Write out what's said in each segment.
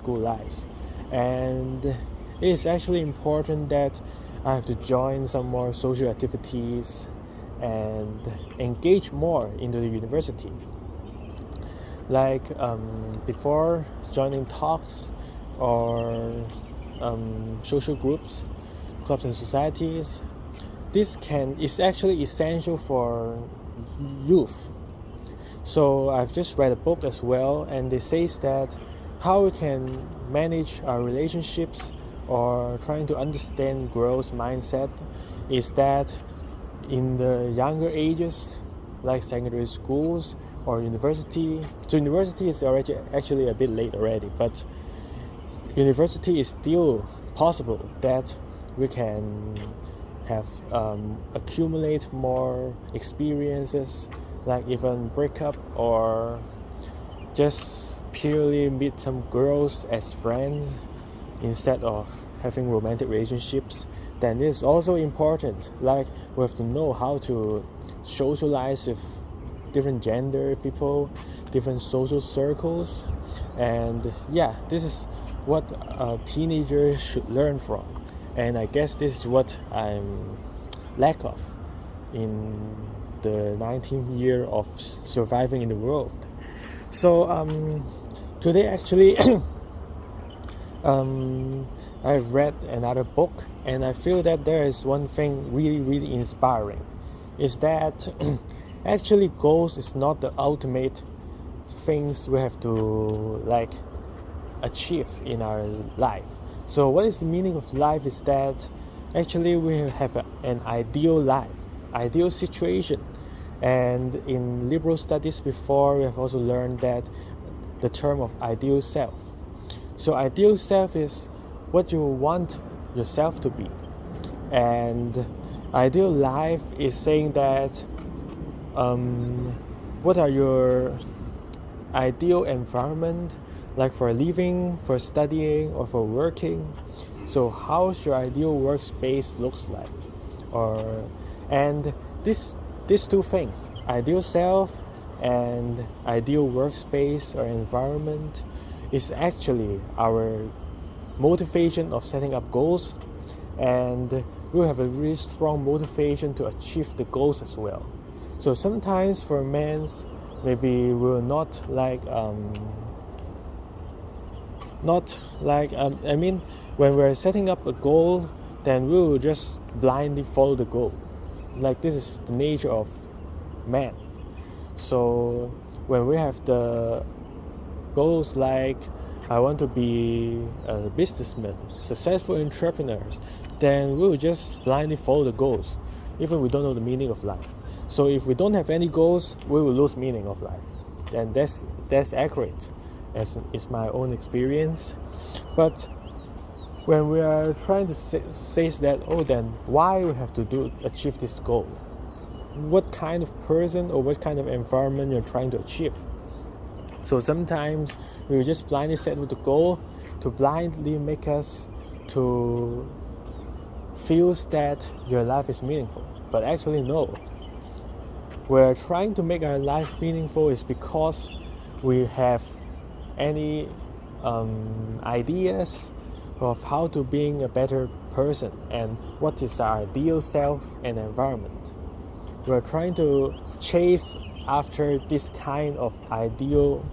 school lives. And it is actually important that I have to join some more social activities and engage more into the university. Like before joining talks or social groups, clubs and societies, this is actually essential for youth. So I've just read a book as well, and it says that how we can manage our relationships or trying to understand growth mindset is that in the younger ages, like secondary schools or university. So university is already actually a bit late already, but university is still possible that we can have accumulate more experiences, like even break up or just purely meet some girls as friends instead of having romantic relationships. Then it's also important, like we have to know how to socialize with different gender people, different social circles. And yeah, this is what a teenager should learn from, and I guess this is what I'm lack of in the 19th year of surviving in the world. So today actually I've read another book, and I feel that there is one thing really inspiring, is that actually goals is not the ultimate things we have to like achieve in our life. So what is the meaning of life is that actually we have an ideal life, ideal situation. And in liberal studies before, we have also learned that the term of ideal self. So ideal self is what you want yourself to be, and ideal life is saying that what are your ideal environment, like for living, for studying, or for working. So how's your ideal workspace looks like, and these two things, ideal self and ideal workspace or environment, is actually our motivation of setting up goals, and we'll have a really strong motivation to achieve the goals as well. So sometimes for men, maybe we're not like when we're setting up a goal, then we will just blindly follow the goal. Like this is the nature of man. So when we have the goals like I want to be a businessman, successful entrepreneurs, then we will just blindly follow the goals, even we don't know the meaning of life. So if we don't have any goals, we will lose meaning of life. And that's accurate, as is my own experience. But when we are trying to say that, then why we have to achieve this goal? What kind of person or what kind of environment you're trying to achieve? So sometimes we will just blindly set with the goal to blindly make us to feel that your life is meaningful. But actually no. We're trying to make our life meaningful is because we have any ideas of how to being a better person and what is our ideal self and environment. We're trying to chase after this kind of ideal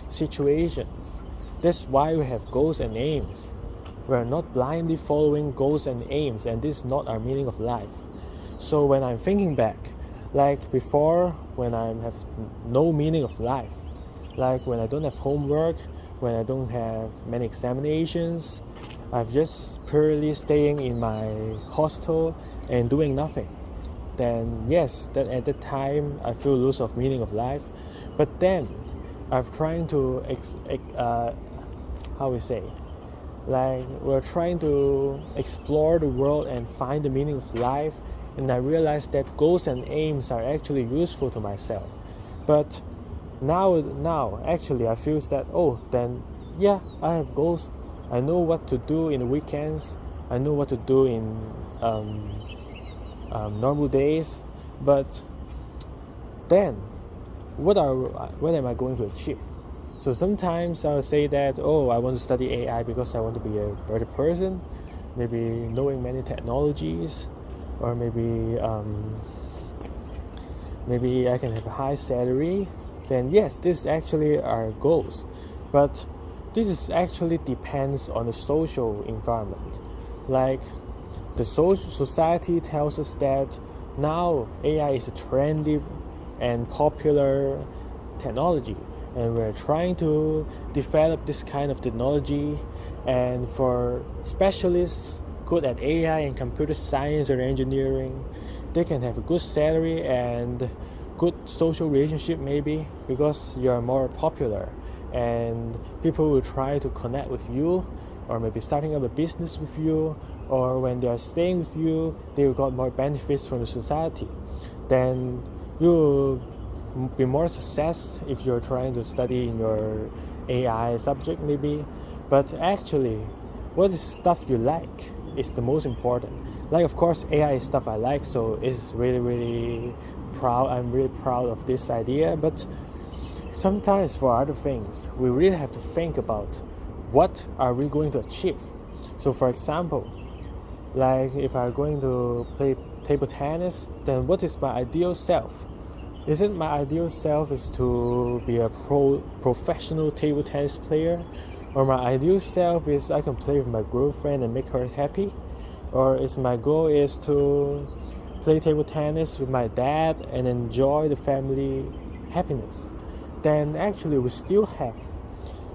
situations. That's why we have goals and aims. We're not blindly following goals and aims, and this is not our meaning of life. So when I'm thinking back, like before, when I have no meaning of life, like when I don't have homework, when I don't have many examinations, I'm just purely staying in my hostel and doing nothing. Then yes, that at that time I feel loss of meaning of life. But then I'm trying to we're trying to explore the world and find the meaning of life, and I realized that goals and aims are actually useful to myself. But now actually I feel that I have goals. I know what to do in the weekends. I know what to do in normal days. But then what am I going to achieve? So sometimes I'll say that, oh, I want to study AI because I want to be a better person, maybe knowing many technologies, or maybe I can have a high salary. Then yes, this is actually our goals. But this is actually depends on the social environment. Like the society tells us that now AI is a trendy and popular technology, and we're trying to develop this kind of technology, and for specialists good at AI and computer science or engineering, they can have a good salary and good social relationship, maybe because you're more popular and people will try to connect with you, or maybe starting up a business with you, or when they are staying with you, they will got more benefits from the society. Then you will be more success if you're trying to study in your AI subject, maybe. But actually, what is stuff you like is the most important. Like, of course, AI is stuff I like, so it's really proud. I'm really proud of this idea. But sometimes for other things, we really have to think about what are we going to achieve. So for example, like if I'm going to play table tennis, then what is my ideal self? Isn't my ideal self is to be a professional table tennis player? Or my ideal self is I can play with my girlfriend and make her happy? Or is my goal is to play table tennis with my dad and enjoy the family happiness? Then actually we still have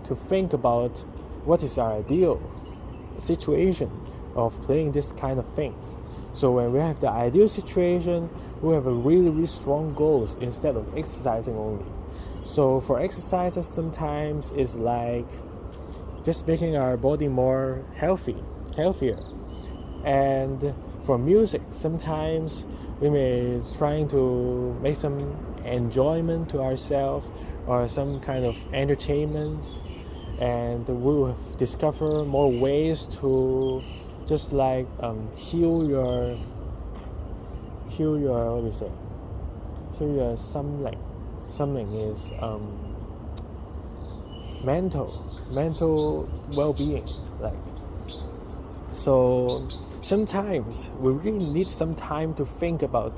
to think about what is our ideal situation of playing this kind of things. So when we have the ideal situation, we have a really strong goals instead of exercising only. So for exercises, sometimes it's like just making our body more healthier. And for music, sometimes we may trying to make some enjoyment to ourselves or some kind of entertainments, and we will discover more ways to just like heal your what we say heal your something is mental well-being, like. So sometimes we really need some time to think about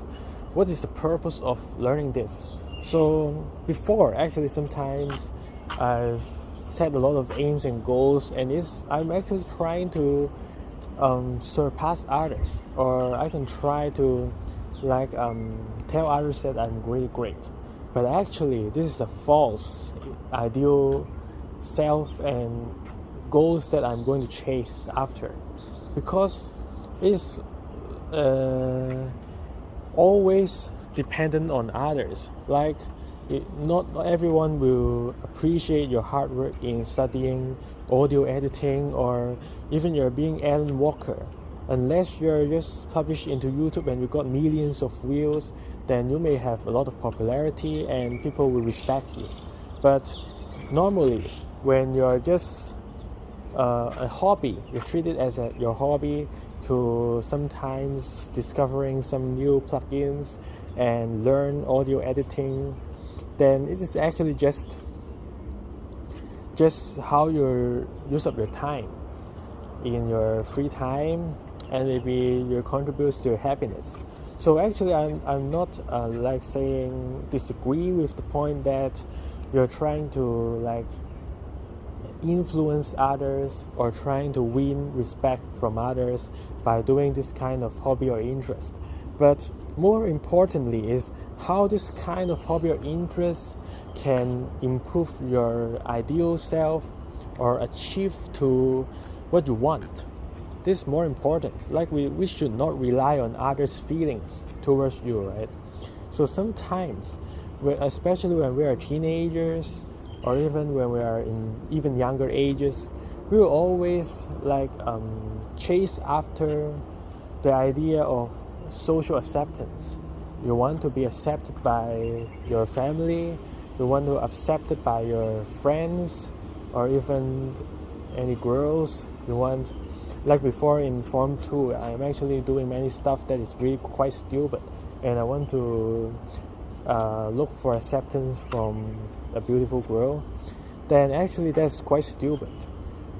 what is the purpose of learning this. So before, actually, sometimes I've set a lot of aims and goals, and I'm actually trying to surpass others, or I can try to like tell others that I'm really great. But actually, this is a false ideal self and goals that I'm going to chase after, because it's always dependent on others. Like not everyone will appreciate your hard work in studying audio editing, or even you're being Alan Walker. Unless you're just published into YouTube and you got millions of views, then you may have a lot of popularity and people will respect you. But normally, when you're just a hobby, you treat it as your hobby, to sometimes discovering some new plugins and learn audio editing, then it is actually just how you use up your time in your free time, and maybe you contributes to your happiness. So actually, I'm not like saying disagree with the point that you're trying to like influence others or trying to win respect from others by doing this kind of hobby or interest. But more importantly is how this kind of hobby or interest can improve your ideal self or achieve to what you want. This is more important. Like we should not rely on others' feelings towards you, right? So sometimes, especially when we are teenagers, or even when we are in even younger ages, we will always like chase after the idea of social acceptance. You want to be accepted by your family, you want to be accepted by your friends, or even any girls. You want, like before in Form 2, I'm actually doing many stuff that is really quite stupid, and I want to look for acceptance from a beautiful girl. then actually that's quite stupid.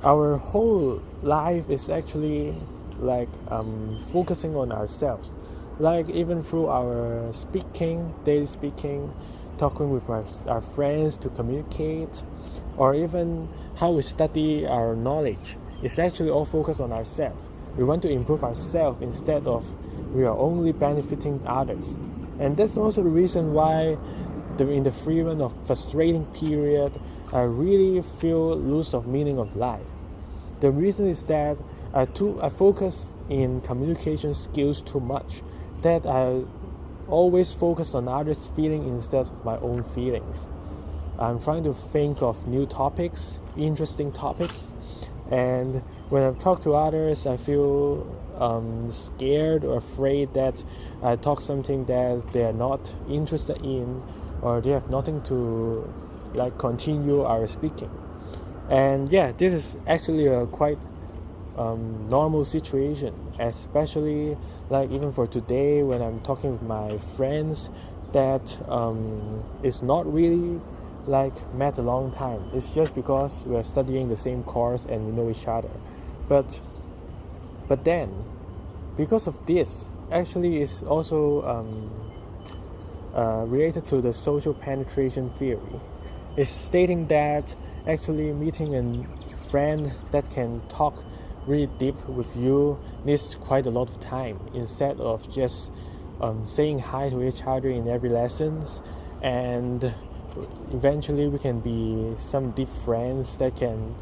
Our whole life is actually like focusing on ourselves, like even through our speaking, daily speaking, talking with our friends to communicate, or even how we study our knowledge. It's actually all focused on ourselves. We want to improve ourselves instead of we are only benefiting others. And that's also the reason why in the frequent of frustrating period, I really feel lose of meaning of life. The reason is that I focus in communication skills too much, that I always focus on others' feeling instead of my own feelings. I'm trying to think of new topics, interesting topics, and when I talk to others, I feel scared or afraid that I talk something that they are not interested in, or they have nothing to like continue our speaking. And yeah, this is actually a quite normal situation, especially like even for today when I'm talking with my friends that is not really like met a long time. It's just because we're studying the same course and we know each other. But then because of this, actually is also related to the social penetration theory. It's stating that actually meeting a friend that can talk really deep with you needs quite a lot of time, instead of just saying hi to each other in every lessons, and eventually we can be some deep friends that can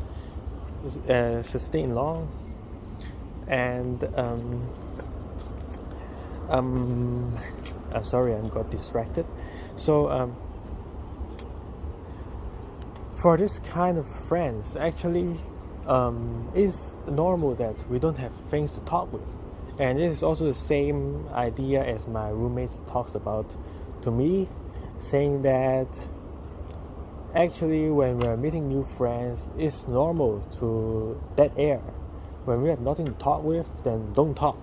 sustain long. And sorry, I got distracted. So for this kind of friends, actually it's normal that we don't have things to talk with. And this is also the same idea as my roommates talks about to me, saying that actually when we're meeting new friends, it's normal to dead air. When we have nothing to talk with, then don't talk.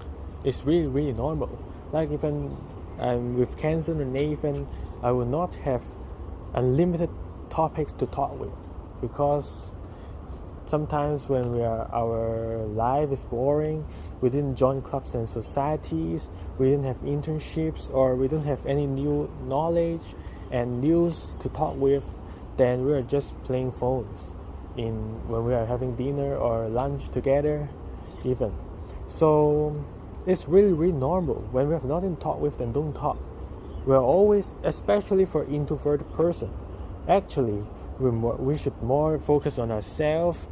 It's really, really normal. Like even with Kenson and Nathan, I will not have unlimited topics to talk with, because sometimes when our life is boring, we didn't join clubs and societies, we didn't have internships, or we don't have any new knowledge and news to talk with, then we are just playing phones when we are having dinner or lunch together even. So it's really, really normal. When we have nothing to talk with, then don't talk. We're always, especially for introverted person, actually we should more focus on ourselves